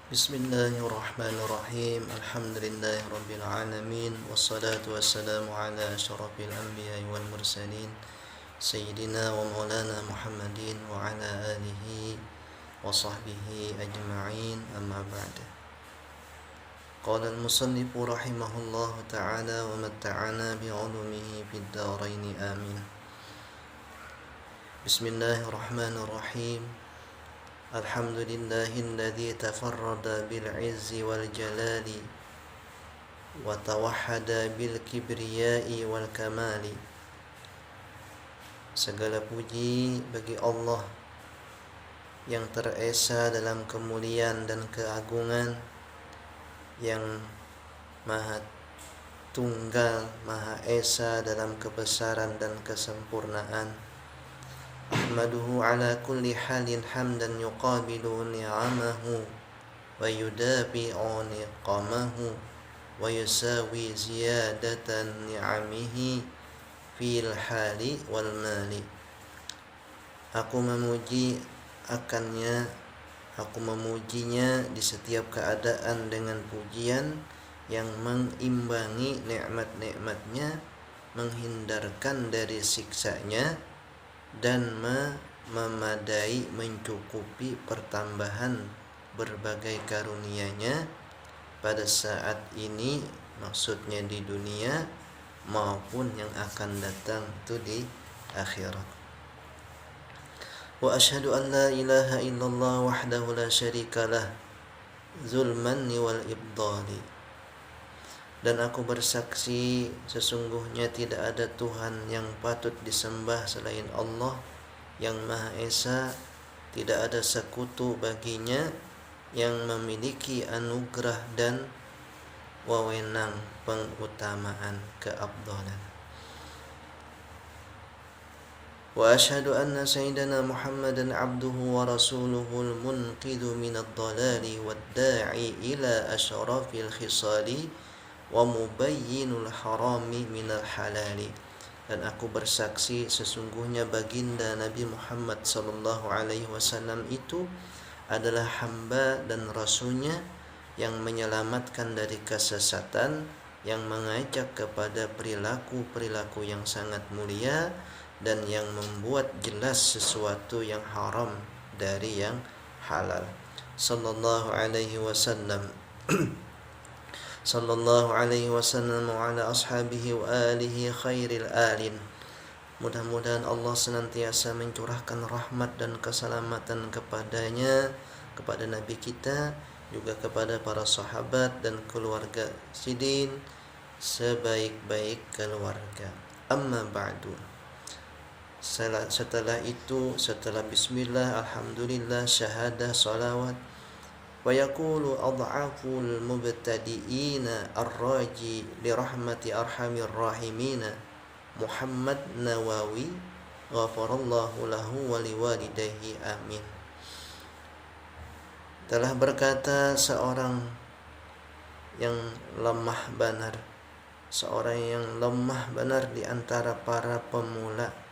Bismillahirrahmanirrahim. Alhamdulillahirabbil alamin wassalatu wassalamu ala asyrafil anbiya'i wal mursalin sayyidina wa maulana Muhammadin wa ala alihi wa sahbihi ajma'in, amma ba'd. Qala al-musannif rahimahullahu ta'ala wa matta'ana bi'ulumihi fid dharain amin. Bismillahirrahmanirrahim. Alhamdulillahilladzi tafarrada bil izzi wal jalali wa tawahhada bil kibriyai wal kamali. Segala puji bagi Allah yang teresa dalam kemuliaan dan keagungan, yang maha tunggal, maha esa dalam kebesaran dan kesempurnaan. Ahmaduhu ala kulli halin hamdan yuqabilu ni'amahu wa yudabi'u niqamahu wa yusawi ziyadatan ni'amihi fil hali wal mali. Aku memujinya di setiap keadaan dengan pujian yang mengimbangi nikmat-nikmatnya, menghindarkan dari siksanya, dan memadai mencukupi pertambahan berbagai karunia-Nya pada saat ini, maksudnya di dunia maupun yang akan datang itu di akhirat. Wa asyhadu an la ilaha illallah wahdahu la syarikalah dzul manni wal ibdali. Dan aku bersaksi sesungguhnya tidak ada Tuhan yang patut disembah selain Allah yang Maha Esa, tidak ada sekutu baginya, yang memiliki anugerah dan wewenang pengutamaan, keabdalan. Wa asyhadu anna sayyidana Muhammadan abduhu wa rasuluhul munqidhu minad dhalali wad da'i ila asyrafil khisali wa mubayyinul harami minal halali. Dan aku bersaksi sesungguhnya baginda Nabi Muhammad sallallahu alaihi wasallam itu adalah hamba dan rasulnya yang menyelamatkan dari kesesatan, yang mengajak kepada perilaku-perilaku yang sangat mulia, dan yang membuat jelas sesuatu yang haram dari yang halal. Sallallahu alaihi wasallam sallallahu alaihi wasallam wa ala ashabihi wa alihi khairil alin. Mudah-mudahan Allah senantiasa mencurahkan rahmat dan keselamatan kepadanya, kepada Nabi kita, juga kepada para sahabat dan keluarga sidin sebaik-baik keluarga. Amma ba'du. Setelah itu, setelah bismillah, alhamdulillah, syahadah, salawat, wa yaqulu adhaful mubtadi'ina ar-raji li rahmati arhamir rahimina Muhammad Nawawi ghafarallahu lahu wa liwalidayhi amin. Telah berkata seorang yang lemah benar, seorang yang lemah benar di antara para pemula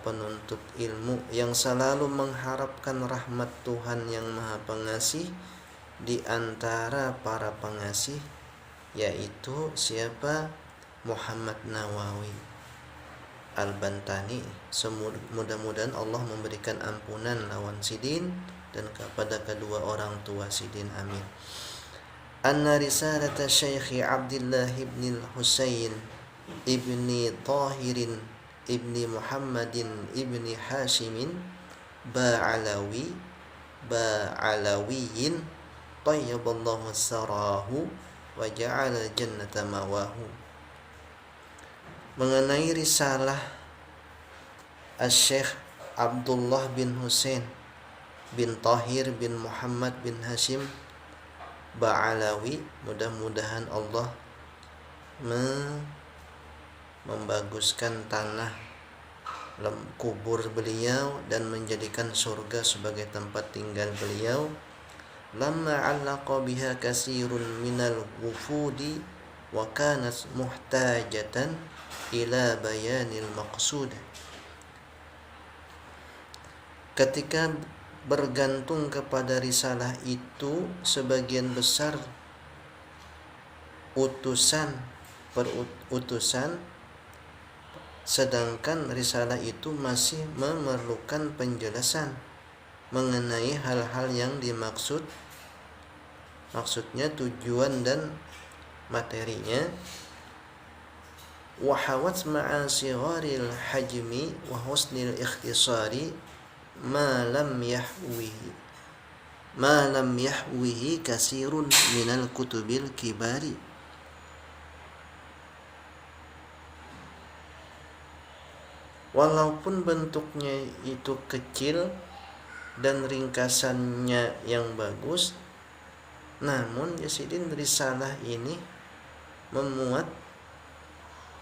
penuntut ilmu yang selalu mengharapkan rahmat Tuhan yang Maha Pengasih di antara para pengasih, yaitu siapa? Muhammad Nawawi Al-Bantani. Mudah-mudahan Allah memberikan ampunan lawan sidin dan kepada kedua orang tua sidin, amin. Anna risalata Syekh Abdullah ibn Husain ibni Tahirin ibni Muhammadin ibni Hashimin Ba'alawiyin tayyaballahu sarahu wa ja'ala jannata mawahu. Mengenai risalah Syekh Abdullah bin Husain bin Tahir bin Muhammad bin Hashim Ba'alawi, mudah-mudahan Allah membaguskan tanah kubur beliau dan menjadikan surga sebagai tempat tinggal beliau. Lamma 'allaqa biha katsirun minal wufudi wa kanat muhtajatan ila bayanil maqsud. Ketika bergantung kepada risalah itu sebagian besar utusan perutusan, sedangkan risalah itu masih memerlukan penjelasan mengenai hal-hal yang dimaksud, maksudnya tujuan dan materinya. Wa hawat ma'a sigharil hajmi wa husnil ikhtisari ma lam yahwihi kasirun minal kutubil kibari. Walaupun bentuknya itu kecil dan ringkasannya yang bagus, namun Yazidin risalah ini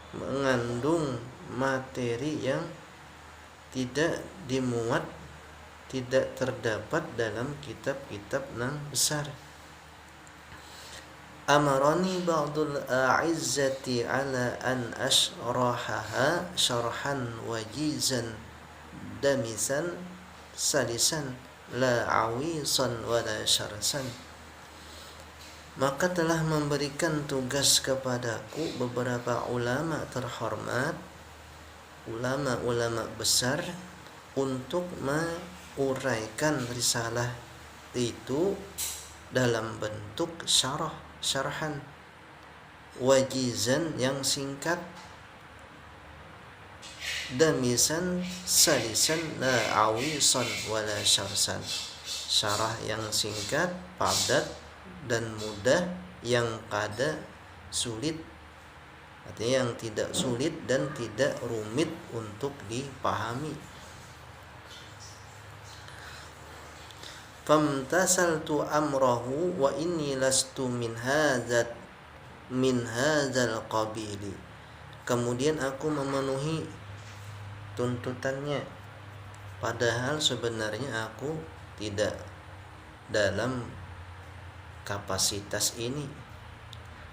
mengandung materi yang tidak terdapat dalam kitab-kitab yang besar. Amarani ba'dul a'izzati ala an ashrahaha syarhan wajizan damisan salisan la awisan wala syarsan. Maka telah memberikan tugas kepadaku beberapa ulama terhormat, ulama-ulama besar, untuk menguraikan risalah itu dalam bentuk syarhan wajizan yang singkat, damisan salisan la awisan wala syarsan, syarah yang singkat, padat dan mudah, yang kada sulit, artinya yang tidak sulit dan tidak rumit untuk dipahami. Famtasaltu amrahu wa inni lastu min hadzal qabili. Kemudian aku memenuhi tuntutannya, padahal sebenarnya aku tidak dalam kapasitas ini.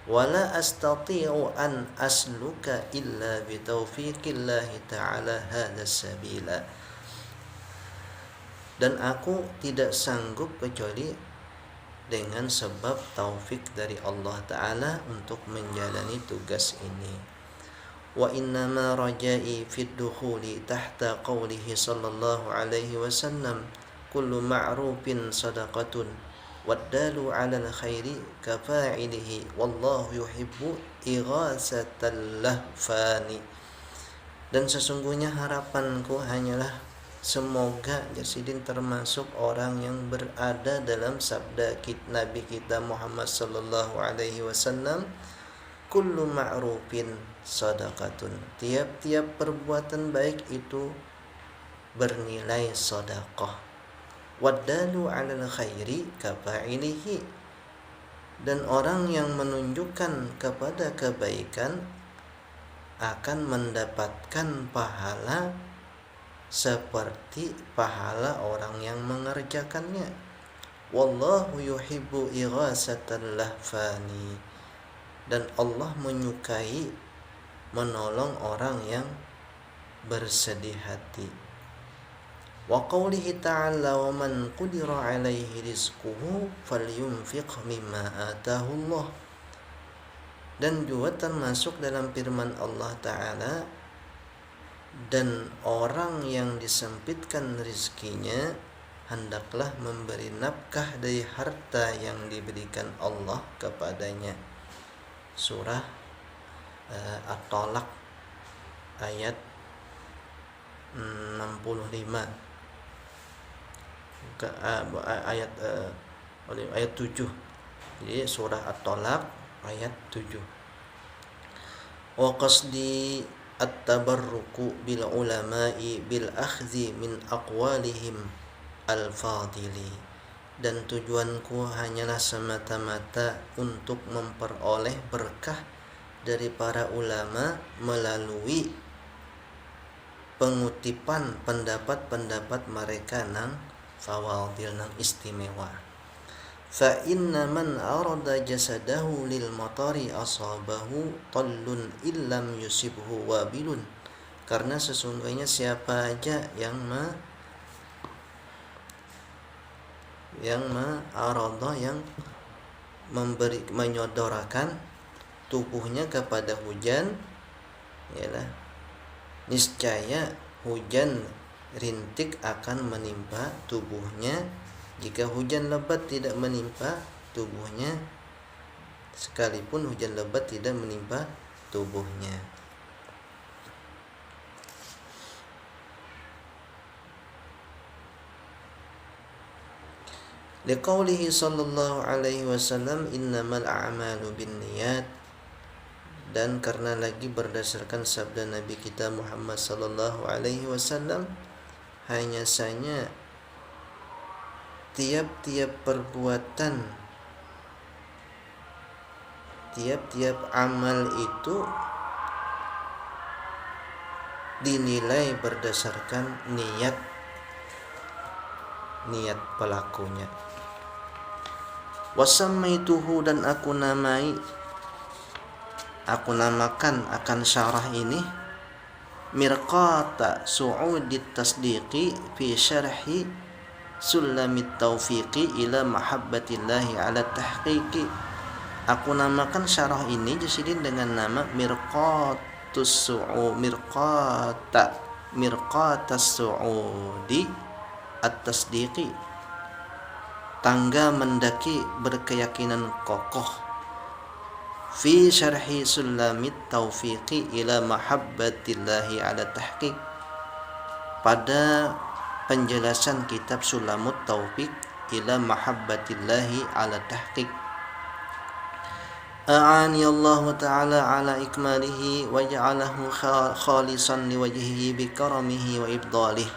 Wala astati'u an asluka illa bi taufiqillahi ta'ala hadzal sabila. Dan aku tidak sanggup kecuali dengan sebab taufik dari Allah Ta'ala untuk menjalani tugas ini. Wa innama rajai fid dukhuli tahta qawlihi sallallahu alaihi wasallam kullu ma'rufin sadaqatun waddalu 'alal khairi kafa'ilihi wallahu yuhibbu ighasatal lahfani. Dan sesungguhnya harapanku hanyalah semoga Yazidin termasuk orang yang berada dalam sabda Nabi kita Muhammad sallallahu alaihi wasallam, kullu ma'rufin sadaqatun. Tiap-tiap perbuatan baik itu bernilai sedekah. Waddalu 'alal khairi kafa'ilihi. Dan orang yang menunjukkan kepada kebaikan akan mendapatkan pahala seperti pahala orang yang mengerjakannya. Wallahu yuhibbu ighasatal lahfani. Dan Allah menyukai menolong orang yang bersedih hati. Wa qawlihi ta'ala wa man qudira alaihi rizquhu falyunfiq mimma atahu Allah. Dan juga termasuk dalam firman Allah Ta'ala, dan orang yang disempitkan rizkinya hendaklah memberi nafkah dari harta yang diberikan Allah kepadanya. Surah At-Talaq ayat 65 ayat 7. Jadi surah At-Talaq ayat 7. Wa qasdi at-tabarruku bil ulama'i bil akhdhi min aqwalihim al-fadili. Dan tujuanku hanyalah semata-mata untuk memperoleh berkah dari para ulama melalui pengutipan pendapat-pendapat mereka nang fawadil, nang istimewa. Fa inna man arada jasadahu lil matari asabahu tallun illam yusibhu wabilun. Karena sesungguhnya siapa aja yang yang ma'arada, yang menyodorakan tubuhnya kepada hujan, ialah niscaya hujan rintik akan menimpa tubuhnya. Jika hujan lebat tidak menimpa tubuhnya, sekalipun hujan lebat tidak menimpa tubuhnya. Liqaulihi sallallahu alaihi wasallam innamal a'malu binniyat, dan karena lagi berdasarkan sabda Nabi kita Muhammad sallallahu alaihi wasallam, hanya saja tiap-tiap perbuatan, tiap-tiap amal itu dinilai berdasarkan niat pelakunya. Wasammaituhu, dan aku namakan akan syarah ini mirqata su'udit tasdiqi fi syarhi sulamit taufiqi ila mahabbatillahi ala tahqiqi. Aku namakan syarah ini jasidin dengan nama mirqatus su'udi at-tasdiqi, tangga mendaki berkeyakinan kokoh, fi syarhi sulamit taufiqi ila mahabbatillahi ala tahqiq, pada penjelasan kitab Sulamut Taufiq ila mahabbatillahi ala tahqiq. A'ani Allah ta'ala ala ikmalihi wa ja'alahu khalisan liwajhihi bikaramihi wa ibdalih.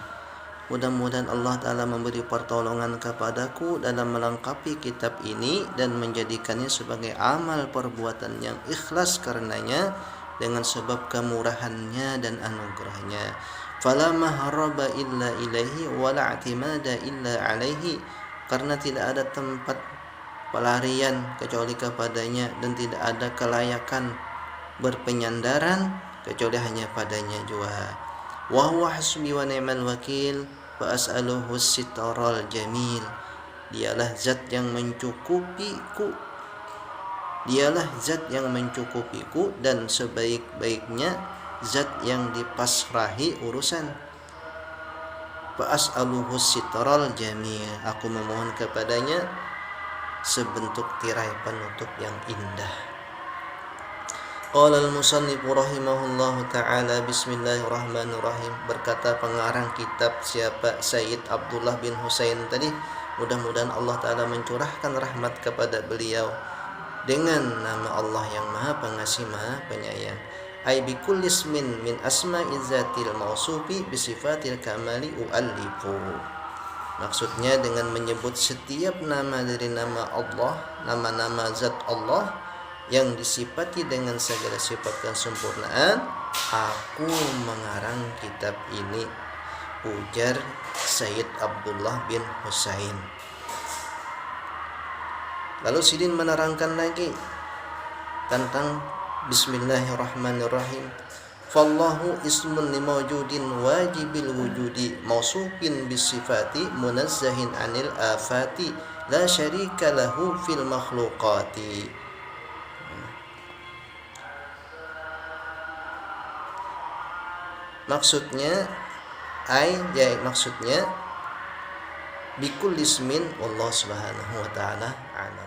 Mudah-mudahan Allah Ta'ala memberi pertolongan kepadaku dalam melengkapi kitab ini dan menjadikannya sebagai amal perbuatan yang ikhlas karenanya dengan sebab kemurahannya dan anugerahnya. Fala mahraba illa ilaihi wa la i'timada illa alaihi, karena tidak ada tempat pelarian kecuali kepadanya dan tidak ada kelayakan berpenyandaran kecuali hanya padanya jua. Wa huwa hasbi wa ni'mal wakil wa as'aluhu sitaral jamil. Dialah zat yang mencukupiku, dan sebaik-baiknya zat yang dipasrahi urusan. Fa as'aluhu sitaral jamil, aku memohon kepadanya sebentuk tirai penutup yang indah. Qala al-musannif rahimahullahu ta'ala, bismillahirrahmanirrahim. Berkata pengarang kitab siapa? Sayyid Abdullah bin Husain tadi. Mudah-mudahan Allah Ta'ala mencurahkan rahmat kepada beliau dengan nama Allah yang Maha Pengasih Maha Penyayang. Ai bi kulli ismin min asma'iz zatil mausufi bi sifatil kamali u'allifu. Maksudnya dengan menyebut setiap nama dari nama Allah, nama-nama zat Allah yang disifati dengan segala sifat kesempurnaan, aku mengarang kitab ini, ujar Sayyid Abdullah bin Husain. Lalu Sidin menerangkan lagi tentang bismillahirrahmanirrahim. Fallahu ismun limawjudin wajibil wujudi mausufin bisifati munazzahin anil afati la syarika lahu fil makhluqati. Maksudnya maksudnya bikul ismin, Allah Subhanahu wa taala alam.